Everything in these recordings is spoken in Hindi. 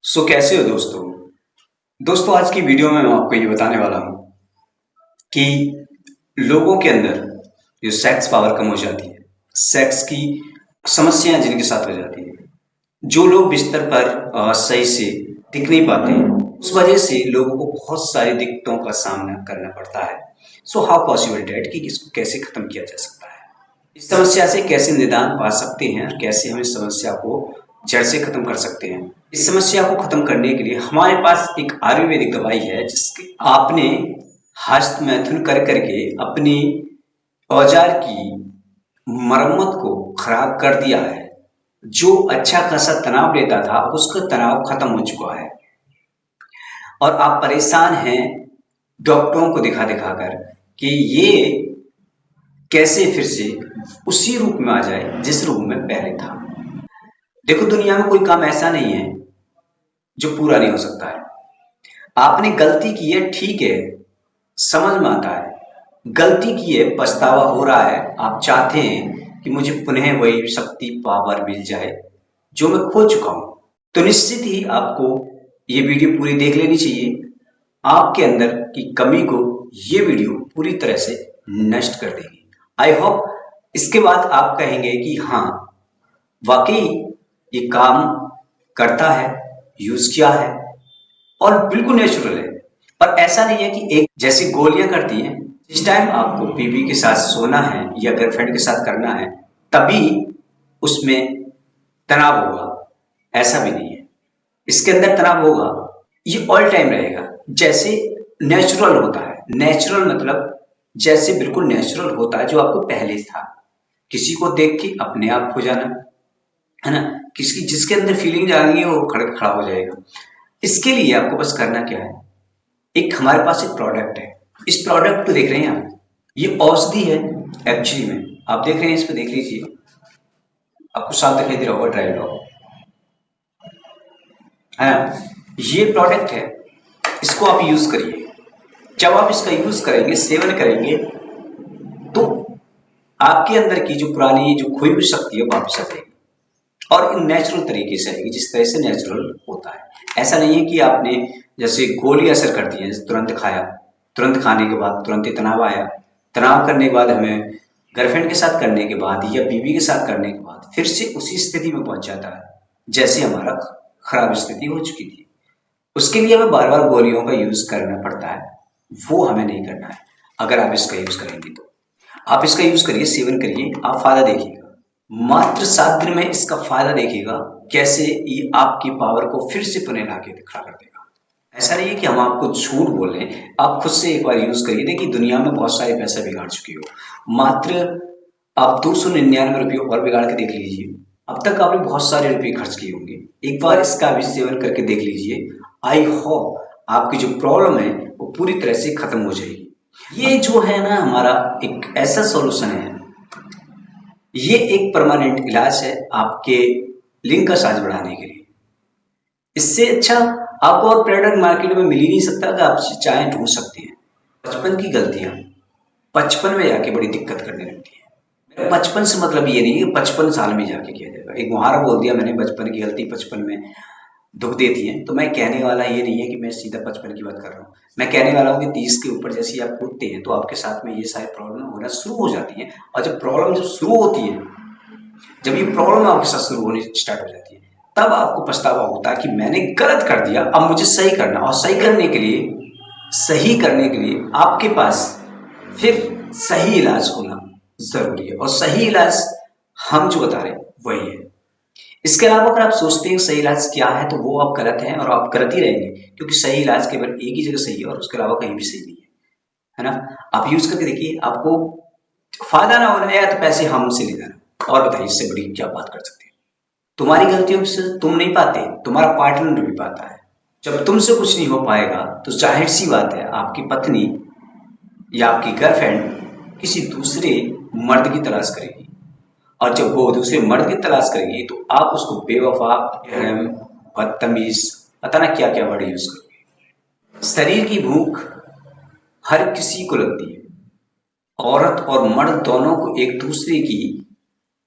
कैसे हो दोस्तों। आज की वीडियो में मैं आपको ये बताने वाला हूँ कि लोगों के अंदर जो सेक्स पावर कम हो जाती है, सेक्स की समस्याएं जिनके साथ हो जाती है, जो लोग बिस्तर पर सही से टिक नहीं पाते हैं, उस वजह से लोगों को बहुत सारी दिक्कतों का सामना करना पड़ता है। हाउ पॉसिबल डैट कि इसको कैसे खत्म किया जा सकता है, इस समस्या से कैसे निदान पा सकते हैं और कैसे हम इस समस्या को जड़ से खत्म कर सकते हैं। इस समस्या को खत्म करने के लिए हमारे पास एक आयुर्वेदिक दवाई है जिसके आपने हस्त मैथुन कर करके अपनी औजार की मरम्मत को खराब कर दिया है। जो अच्छा खासा तनाव लेता था उसका तनाव खत्म हो चुका है और आप परेशान हैं डॉक्टरों को दिखा दिखा कर कि ये कैसे फिर से उसी रूप में आ जाए जिस रूप में पहले था। देखो, दुनिया में कोई काम ऐसा नहीं है जो पूरा नहीं हो सकता है। आपने गलती की है, ठीक है, समझ में आता है, गलती की है, पछतावा हो रहा है, आप चाहते हैं कि मुझे पुनः वही शक्ति पावर मिल जाए जो मैं खो चुका हूं, तो निश्चित ही आपको ये वीडियो पूरी देख लेनी चाहिए। आपके अंदर की कमी को ये वीडियो पूरी तरह से नष्ट कर देगी। आई होप इसके बाद आप कहेंगे कि हाँ, वाकई ये काम करता है, यूज किया है और बिल्कुल नेचुरल है। पर ऐसा नहीं है कि एक जैसी गोलियां करती हैं, जिस टाइम आपको बीवी के साथ सोना है या गर्लफ्रेंड के साथ करना है तभी उसमें तनाव होगा, ऐसा भी नहीं है। इसके अंदर तनाव होगा, ये ऑल टाइम रहेगा, जैसे नेचुरल होता है। नेचुरल मतलब जैसे बिल्कुल नेचुरल होता है जो आपको पहले था। किसी को देख के अपने आप हो जाना, है ना, किसी जिसके अंदर फीलिंग जाएगी वो खड़ा हो जाएगा। इसके लिए आपको बस करना क्या है, एक हमारे पास एक प्रोडक्ट है, इस प्रोडक्ट को देख रहे हैं आप, ये औषधि है एक्चुअली में। आप देख रहे हैं, इस पे देख लीजिए, आपको साफ दिखाई दे रहा होगा, ड्राई रॉ है ना, ये प्रोडक्ट है, इसको आप यूज करिए। जब आप इसका यूज करेंगे, सेवन करेंगे, तो आपके अंदर की जो पुरानी जो खोई हुई शक्ति है वापस आ जाएगी और नेचुरल तरीके से आएगी, जिस तरह से नेचुरल होता है। ऐसा नहीं है कि आपने जैसे गोली असर करती है, तुरंत खाया, तुरंत खाने के बाद तुरंत ही तनाव आया, तनाव करने के बाद हमें गर्लफ्रेंड के साथ करने के बाद या बीवी के साथ करने के बाद फिर से उसी स्थिति में पहुंच जाता है जैसे हमारा खराब स्थिति हो चुकी थी। उसके लिए हमें बार बार गोलियों का यूज करना पड़ता है, वो हमें नहीं करना है। अगर आप इसका यूज करेंगे तो आप इसका यूज करिए, सेवन करिए, आप फायदा देखिएगा। मात्र 7 दिन में इसका फायदा देखिएगा, कैसे ये आपकी पावर को फिर से पुनः ला के खड़ा कर देगा। ऐसा नहीं है कि हम आपको झूठ बोल रहे हैं, आप खुद से एक बार यूज करिए। देखिए, दुनिया में बहुत सारे पैसा बिगाड़ चुकी हो, मात्र आप 299 रुपये और बिगाड़ के देख लीजिए। अब तक आपने बहुत सारे रुपये खर्च किए होंगे, एक बार इसका भी सेवन करके देख लीजिए। आई होप आपकी जो प्रॉब्लम है वो पूरी तरह से खत्म हो जाएगी। ये जो है ना, हमारा एक ऐसा सॉल्यूशन है, ये एक परमानेंट इलाज है आपके लिंग का साइज बढ़ाने के लिए। इससे अच्छा आपको और प्रोडक्ट मार्केट में मिल ही नहीं सकता। अगर आप चाहें ढूंढ सकते हैं। बचपन की गलतियां 55 में जाके बड़ी दिक्कत करने लगती है। 55 से मतलब ये नहीं कि 55 साल में जाके किया जाएगा। एक मुहावरा बोल दिया मैंने, बचपन की गलती 55 में दुख देती है। तो मैं कहने वाला ये नहीं है कि मैं सीधा 55 की बात कर रहा हूँ। मैं कहने वाला हूँ कि 30 के ऊपर जैसे आप उठते हैं तो आपके साथ में ये सारी प्रॉब्लम होना शुरू हो जाती है। और जब प्रॉब्लम जब शुरू होती है, जब ये प्रॉब्लम आपके साथ शुरू होनी स्टार्ट हो जाती है, तब आपको पछतावा होता है कि मैंने गलत कर दिया, अब मुझे सही करना। और सही करने के लिए आपके पास फिर सही इलाज होना जरूरी है। और सही इलाज हम जो बता रहे हैं वही है। इसके अलावा अगर आप सोचते हैं सही इलाज क्या है, तो वो आप गलत हैं और आप गलत ही रहेंगे, क्योंकि सही इलाज केवल एक ही जगह सही है और उसके अलावा कहीं भी सही नहीं है ना। आप यूज करके देखिए, आपको फायदा ना होने या तो पैसे हमसे ले जाना। और बताइए, इससे बड़ी क्या बात कर सकते हैं। तुम्हारी गलतियों से तुम नहीं पाते, तुम्हारा पार्टनर भी पाता है। जब तुमसे कुछ नहीं हो पाएगा तो जाहिर सी बात है आपकी पत्नी या आपकी गर्लफ्रेंड किसी दूसरे मर्द की तलाश करेगी। और जब वो दूसरे मर्द की तलाश करेगी तो आप उसको बेवफा, बेरहम, बदतमीज, पता ना क्या क्या वर्ड यूज करोगे। शरीर की भूख हर किसी को लगती है। औरत और मर्द दोनों को एक दूसरे की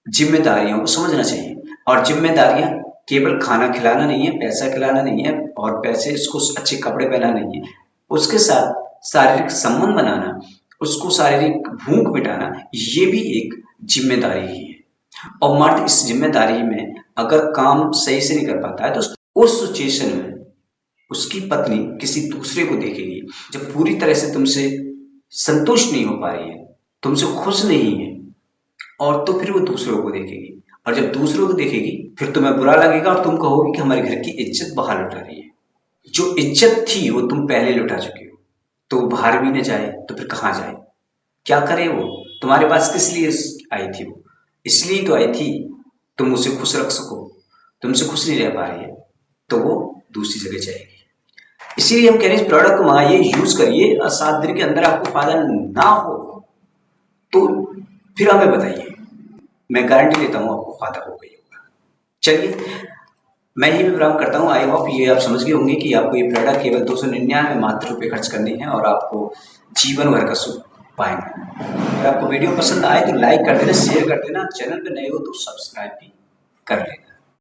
जिम्मेदारियों को समझना चाहिए। और जिम्मेदारियां केवल खाना खिलाना नहीं है, पैसा खिलाना नहीं है और पैसे इसको अच्छे कपड़े पहनाना नहीं है, उसके साथ शारीरिक संबंध बनाना, उसको शारीरिक भूख मिटाना, ये भी एक जिम्मेदारी ही है। और मर्द इस जिम्मेदारी में अगर काम सही से नहीं कर पाता है तो उस सिचुएशन में उसकी पत्नी किसी दूसरे को देखेगी। जब पूरी तरह से तुमसे संतुष्ट नहीं हो पा रही है, तुमसे खुश नहीं है, और तो फिर वो दूसरों को देखेगी, और जब दूसरों को देखेगी फिर तुम्हें बुरा लगेगा और तुम कहोगे कि हमारे घर की इज्जत बाहर लुटा रही है। जो इज्जत थी वो तुम पहले लुटा चुके हो, तो बाहर भी न जाए तो फिर कहाँ जाए, क्या करे वो? तुम्हारे पास किस लिए आई थी? वो इसलिए तो आई थी तुम उसे खुश रख सको। तुमसे खुश नहीं रह पा रही है तो वो दूसरी जगह जाएगी। इसीलिए हम कह रहे हैं इस प्रोडक्ट को मंगाइए, यूज करिए, और 7 दिन के अंदर आपको फायदा ना हो तो फिर हमें बताइए, मैं गारंटी देता हूँ आपको फायदा हो गई होगा। चलिए, मैं ये भी प्रारंभ करता हूँ। आई होप ये आप समझ गए होंगे कि आपको ये प्रोडक्ट केवल 299 मात्र रुपये खर्च करने हैं और आपको जीवन भर का सुख पाएंगे। अगर आपको वीडियो पसंद आए तो लाइक कर देना, शेयर कर देना, चैनल पे नए हो तो सब्सक्राइब भी कर लेना।